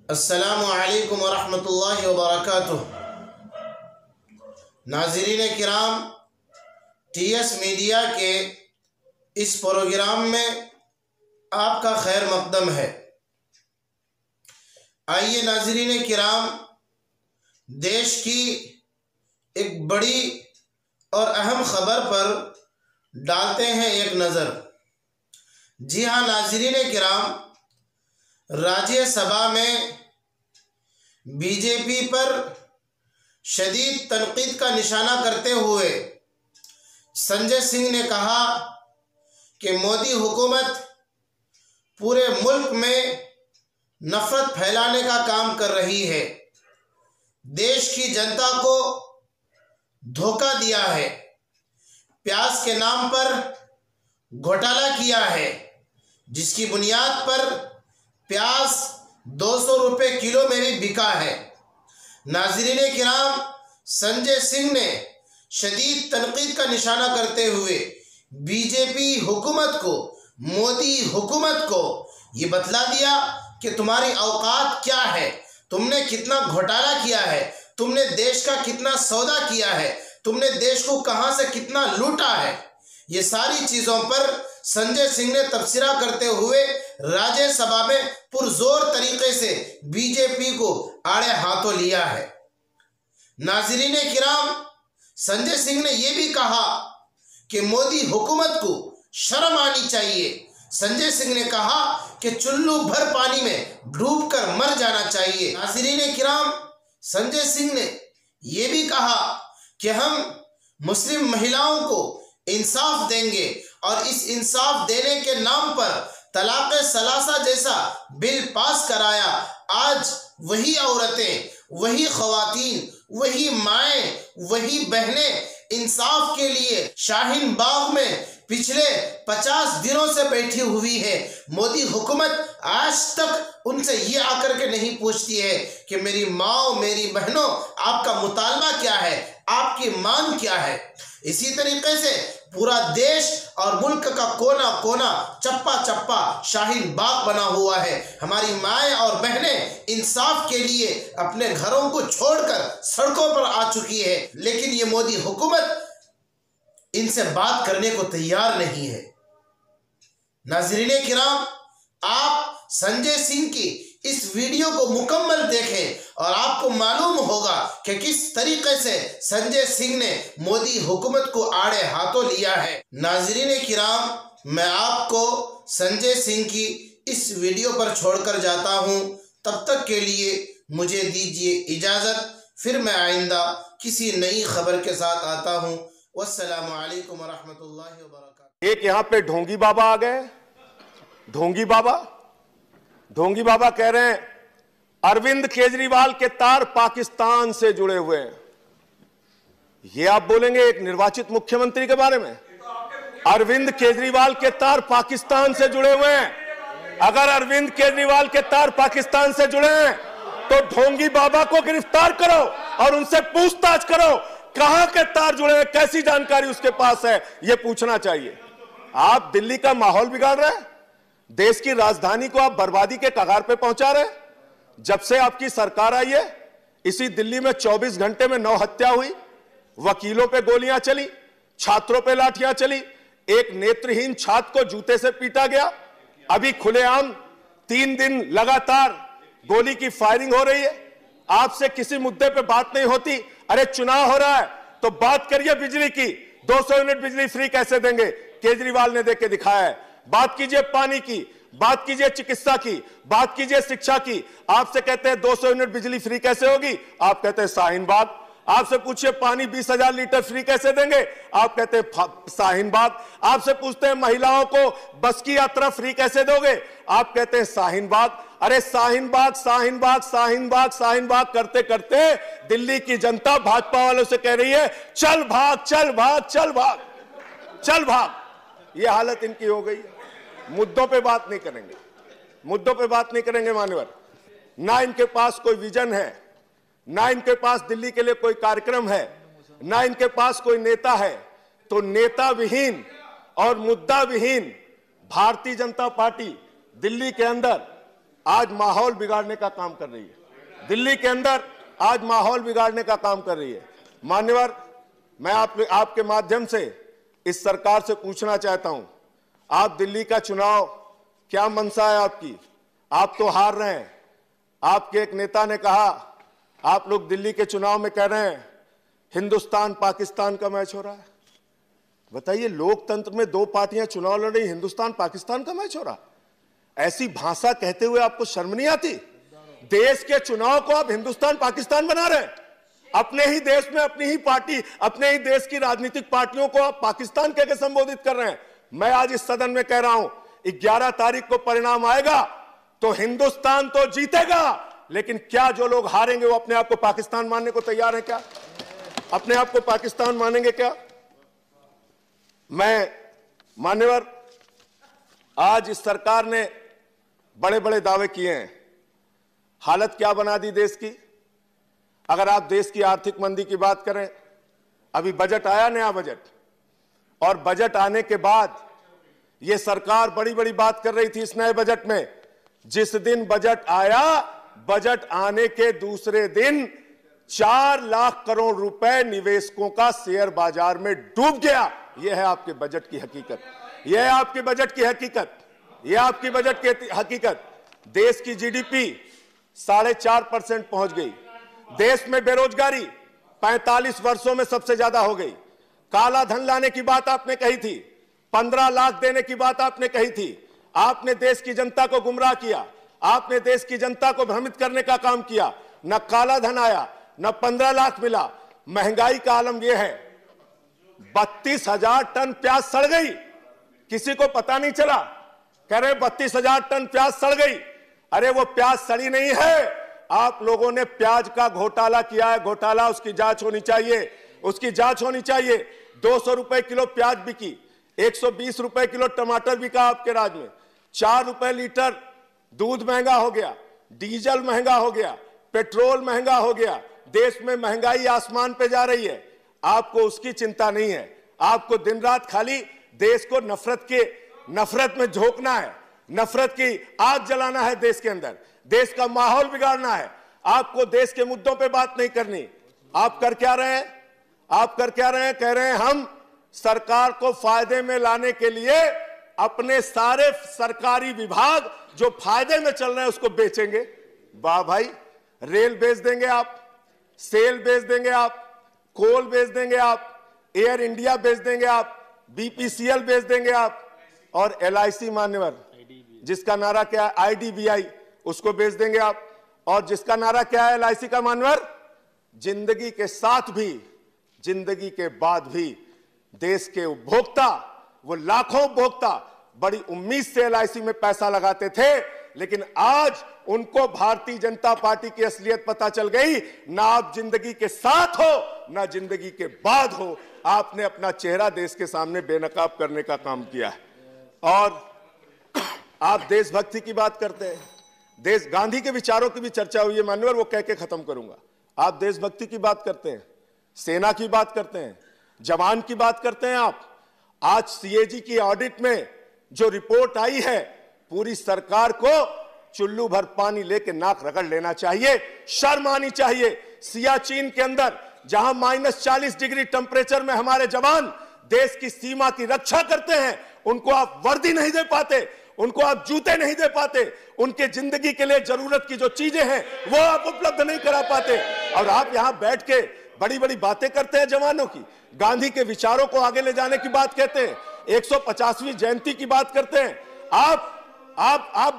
अस्सलामु अलैकुम वरहमतुल्लाहि वबरकातुह। नाज़रीन किराम, TS मीडिया के इस प्रोग्राम में आपका खैर मकदम है। आइए नाज़रीन किराम, देश की एक बड़ी और अहम खबर पर डालते हैं एक नज़र। जी हाँ नाज़रीन किराम, राज्यसभा में बीजेपी पर शदीद तनकीद का निशाना करते हुए संजय सिंह ने कहा कि मोदी हुकूमत पूरे मुल्क में नफरत फैलाने का काम कर रही है, देश की जनता को धोखा दिया है, प्याज के नाम पर घोटाला किया है, जिसकी बुनियाद पर प्याज 200 रुपये किलो में भी बिका है। नाज़रीन किराम, संजय सिंह ने शदीद तनकीद का निशाना करते हुए बीजेपी हुकूमत को, मोदी हुकूमत को ये बतला दिया कि तुम्हारी औकात क्या है, तुमने कितना घोटाला किया है, तुमने देश का कितना सौदा किया है, तुमने देश को कहां से कितना लूटा है। ये सारी चीज़ों पर संजय सिंह ने तबसरा करते हुए राज्यसभा में पुरजोर तरीके से बीजेपी को आड़े हाथों लिया है। नाज़रीन किराम, संजय सिंह ने यह भी कहा कि मोदी हुकूमत को शर्म आनी चाहिए। संजय सिंह ने कहा कि चुल्लू भर पानी में डूबकर मर जाना चाहिए। नाज़रीन किराम, संजय सिंह ने यह भी कहा कि हम मुस्लिम महिलाओं को इंसाफ देंगे और इस इंसाफ देने के नाम पर तलाक़ सलासा जैसा बिल पास कराया। आज वही औरतें, वही ख़वातीन, वही माएँ, वही बहनें इंसाफ के लिए शाहीन बाग में पिछले 50 दिनों से बैठी हुई है। मोदी हुकूमत आज तक उनसे ये आकर के नहीं पूछती है कि मेरी माँ, मेरी बहनों, आपका मुतालबा क्या है, आपकी मांग क्या है। इसी तरीके से पूरा देश और मुल्क का कोना कोना, चप्पा चप्पा शाहीन बाग बना हुआ है। हमारी माएँ और बहनें इंसाफ के लिए अपने घरों को छोड़कर सड़कों पर आ चुकी है, लेकिन ये मोदी हुकूमत इनसे बात करने को तैयार नहीं है। नाज़रीन किराम, आप संजय सिंह की इस वीडियो को मुकम्मल देखें और आपको मालूम होगा कि किस तरीके से संजय सिंह ने मोदी हुकूमत को आड़े हाथों लिया है। नाज़रीन किराम, मैं आपको संजय सिंह की इस वीडियो पर छोड़कर जाता हूं। तब तक के लिए मुझे दीजिए इजाज़त। फिर मैं आइंदा किसी नई खबर के साथ आता हूं। वस्सलामु अलैकुम वरहमतुल्लाहि वबरकातुहू। एक यहाँ पे ढोंगी बाबा आ गए। ढोंगी बाबा कह रहे हैं अरविंद केजरीवाल के तार पाकिस्तान से जुड़े हुए हैं। ये आप बोलेंगे एक निर्वाचित मुख्यमंत्री के बारे में? अरविंद केजरीवाल के तार पाकिस्तान से जुड़े हुए हैं। अगर अरविंद केजरीवाल के तार पाकिस्तान से जुड़े हैं तो ढोंगी बाबा को गिरफ्तार करो और उनसे पूछताछ करो, कहां के तार जुड़े हैं, कैसी जानकारी उसके पास है, यह पूछना चाहिए। आप दिल्ली का माहौल बिगाड़ रहे हैं, देश की राजधानी को आप बर्बादी के कगार पे पहुंचा रहे हैं। जब से आपकी सरकार आई है, इसी दिल्ली में 24 घंटे में 9 हत्या हुई, वकीलों पे गोलियां चली, छात्रों पे लाठियां चली, एक नेत्रहीन छात्र को जूते से पीटा गया। अभी खुलेआम 3 दिन लगातार गोली की फायरिंग हो रही है। आपसे किसी मुद्दे पे बात नहीं होती। अरे चुनाव हो रहा है तो बात करिए बिजली की, 200 यूनिट बिजली फ्री कैसे देंगे, केजरीवाल ने देके दिखाया है। बात कीजिए पानी की, बात कीजिए चिकित्सा की, बात कीजिए शिक्षा की। आपसे कहते हैं 200 यूनिट बिजली फ्री कैसे होगी, आप कहते हैं शाहीन बाग। आपसे पूछिए पानी 20,000 लीटर फ्री कैसे देंगे, आप कहते हैं शाहीन बाग। आपसे पूछते हैं महिलाओं को बस की यात्रा फ्री कैसे दोगे, आप कहते हैं शाहीन बाग। अरे शाहीन बाग, शाहीन बाग, शाहीन बाग, शाहीन बाग करते करते दिल्ली की जनता भाजपा वालों से कह रही है चल भाग, चल भाग, चल भाग, चल भाग। ये हालत इनकी हो गई। मुद्दों पे बात नहीं करेंगे, मुद्दों पे बात नहीं करेंगे मान्यवर। ना इनके पास कोई विजन है, ना इनके पास दिल्ली के लिए कोई कार्यक्रम है, ना इनके पास कोई नेता है। तो नेता विहीन और मुद्दा विहीन भारतीय जनता पार्टी दिल्ली के अंदर आज माहौल बिगाड़ने का काम कर रही है। दिल्ली के अंदर आज माहौल बिगाड़ने का काम कर रही है। मान्यवर, मैं आपके माध्यम से इस सरकार से पूछना चाहता हूं, आप दिल्ली का चुनाव क्या मंशा है आपकी? आप तो हार रहे हैं। आपके एक नेता ने कहा, आप लोग दिल्ली के चुनाव में कह रहे हैं हिंदुस्तान पाकिस्तान का मैच हो रहा है। बताइए, लोकतंत्र में दो पार्टियां चुनाव लड़ रही, हिंदुस्तान पाकिस्तान का मैच हो रहा। ऐसी भाषा कहते हुए आपको शर्म नहीं आती? देश के चुनाव को आप हिंदुस्तान पाकिस्तान बना रहे हैं। अपने ही देश में अपनी ही पार्टी, अपने ही देश की राजनीतिक पार्टियों को आप पाकिस्तान कह के संबोधित कर रहे हैं। मैं आज इस सदन में कह रहा हूं, 11 तारीख को परिणाम आएगा तो हिंदुस्तान तो जीतेगा, लेकिन क्या जो लोग हारेंगे वो अपने आप को पाकिस्तान मानने को तैयार है क्या? अपने आप को पाकिस्तान मानेंगे क्या? मैं मान्यवर, आज इस सरकार ने बड़े बड़े दावे किए हैं। हालत क्या बना दी देश की? अगर आप देश की आर्थिक मंदी की बात करें, अभी बजट आया, नया बजट, और बजट आने के बाद यह सरकार बड़ी बड़ी बात कर रही थी इस नए बजट में। जिस दिन बजट आया, बजट आने के दूसरे दिन 4 लाख करोड़ रुपए निवेशकों का शेयर बाजार में डूब गया। यह है आपके बजट की हकीकत। यह है आपके बजट की हकीकत। यह आपकी बजट की हकीकत। देश की जीडीपी 4.5% पहुंच गई। देश में बेरोजगारी 45 वर्षों में सबसे ज्यादा हो गई। काला धन लाने की बात आपने कही थी, 15 लाख देने की बात आपने कही थी। आपने देश की जनता को गुमराह किया, आपने देश की जनता को भ्रमित करने का काम किया। न काला धन आया, न 15 लाख मिला। महंगाई का आलम यह है, 32,000 टन प्याज सड़ गई, किसी को पता नहीं चला। कह रहे 32,000 टन प्याज सड़ गई। अरे वो प्याज सड़ी नहीं है, आप लोगों ने प्याज का घोटाला किया है। घोटाला, उसकी जांच होनी चाहिए, उसकी जांच होनी चाहिए। 200 रुपए किलो प्याज बिकी, 120 रुपए किलो टमाटर बिका आपके राज में, 4 रुपए लीटर दूध महंगा हो गया, डीजल महंगा हो गया, पेट्रोल महंगा हो गया। देश में महंगाई आसमान पे जा रही है। आपको उसकी चिंता नहीं है। आपको दिन रात खाली देश को नफरत में झोंकना है, नफरत की आग जलाना है देश के अंदर, देश का माहौल बिगाड़ना है। आपको देश के मुद्दों पे बात नहीं करनी। आप कर क्या रहे हैं? आप कर क्या रहे हैं? कह रहे हैं हम सरकार को फायदे में लाने के लिए अपने सारे सरकारी विभाग जो फायदे में चल रहे हैं उसको बेचेंगे। वाह भाई, रेल बेच देंगे आप, सेल बेच देंगे आप, कोल बेच देंगे आप, एयर इंडिया बेच देंगे आप, बीपीसीएल बेच देंगे आप, और एलआईसी मान्यवर, जिसका नारा क्या है, आईडीबीआई, उसको बेच देंगे आप। और जिसका नारा क्या है एलआईसी का मान्यवर, जिंदगी के साथ भी जिंदगी के बाद भी देश के उपभोक्ता, वो लाखों उपभोक्ता बड़ी उम्मीद से एलआईसी में पैसा लगाते थे, लेकिन आज उनको भारतीय जनता पार्टी की असलियत पता चल गई। ना आप जिंदगी के साथ हो, ना जिंदगी के बाद हो। आपने अपना चेहरा देश के सामने बेनकाब करने का काम किया है। और आप देशभक्ति की बात करते हैं, देश गांधी के विचारों की भी चर्चा हुई है मान्यवर, वो कह के खत्म करूंगा। आप देशभक्ति की बात करते हैं, सेना की बात करते हैं, जवान की बात करते हैं। आप आज सीएजी की ऑडिट में जो रिपोर्ट आई है, पूरी सरकार को चुल्लू भर पानी लेके नाक रगड़ लेना चाहिए, शर्म आनी चाहिए। सियाचिन के अंदर जहां -40 डिग्री टेंपरेचर में हमारे जवान देश की सीमा की रक्षा करते हैं, उनको आप वर्दी नहीं दे पाते, उनको आप जूते नहीं दे पाते, उनके जिंदगी के लिए जरूरत की जो चीजें हैं वो आप उपलब्ध नहीं करा पाते। और आप यहां बैठ के बड़ी बड़ी बातें करते हैं जवानों की, गांधी के विचारों को आगे ले जाने की बात कहते हैं, 150वीं जयंती की बात करते हैं। आप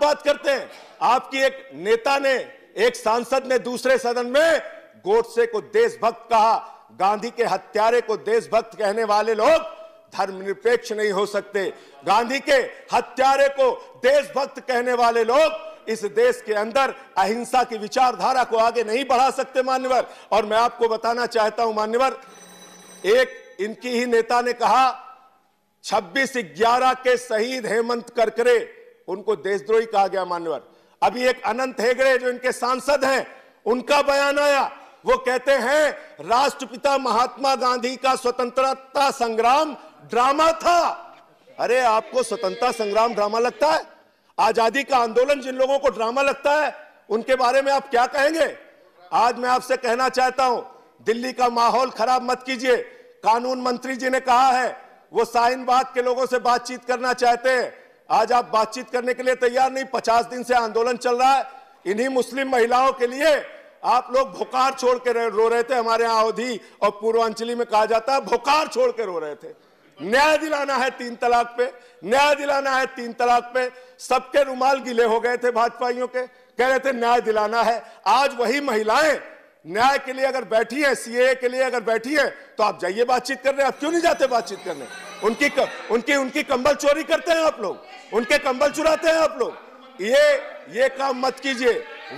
बात करते हैं। आपकी एक नेता ने, एक सांसद ने दूसरे सदन में गोडसे को देशभक्त कहा। गांधी के हत्यारे को देशभक्त कहने वाले लोग धर्मनिरपेक्ष नहीं हो सकते। गांधी के हत्यारे को देशभक्त कहने वाले लोग इस देश के अंदर अहिंसा की विचारधारा को आगे नहीं बढ़ा सकते मान्यवर। और मैं आपको बताना चाहता हूं मान्यवर, एक इनकी ही नेता ने कहा 26/11 के शहीद हेमंत करकरे, उनको देशद्रोही कहा गया मान्यवर। अभी एक अनंत हेगड़े जो इनके सांसद हैं, उनका बयान आया, वो कहते हैं राष्ट्रपिता महात्मा गांधी का स्वतंत्रता संग्राम ड्रामा था। अरे आपको स्वतंत्रता संग्राम ड्रामा लगता है? आजादी का आंदोलन जिन लोगों को ड्रामा लगता है, उनके बारे में आप क्या कहेंगे? आज मैं आपसे कहना चाहता हूं, दिल्ली का माहौल खराब मत कीजिए। कानून मंत्री जी ने कहा है वो शाहीन बाग के लोगों से बातचीत करना चाहते हैं। आज आप बातचीत करने के लिए तैयार नहीं। 50 दिन से आंदोलन चल रहा है। इन्हीं मुस्लिम महिलाओं के लिए आप लोग भुकार छोड़ के रो रहे थे। हमारे यहां अवधी और पूर्वांचली में कहा जाता है भुकार छोड़ के रो रहे थे। न्याय दिलाना है 3 तलाक पे, न्याय दिलाना है 3 तलाक पे। सबके रुमाल गीले हो गए थे भाजपाइयों के, कह रहे थे न्याय दिलाना है। आज वही महिलाएं न्याय के लिए अगर बैठी है, सीएए के लिए अगर बैठी है, तो आप जाइए बातचीत करने। आप क्यों नहीं जाते बातचीत करने? उनकी कंबल चोरी करते हैं आप लोग, उनके कंबल चुराते हैं आप लोग। ये काम मत कीजिए।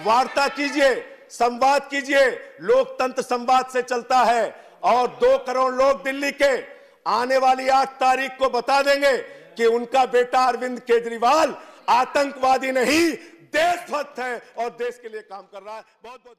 वार्ता कीजिए, संवाद कीजिए। लोकतंत्र संवाद से चलता है और 2 करोड़ लोग दिल्ली के आने वाली 8 तारीख को बता देंगे कि उनका बेटा अरविंद केजरीवाल आतंकवादी नहीं, देशभक्त है और देश के लिए काम कर रहा है। बहुत बहुत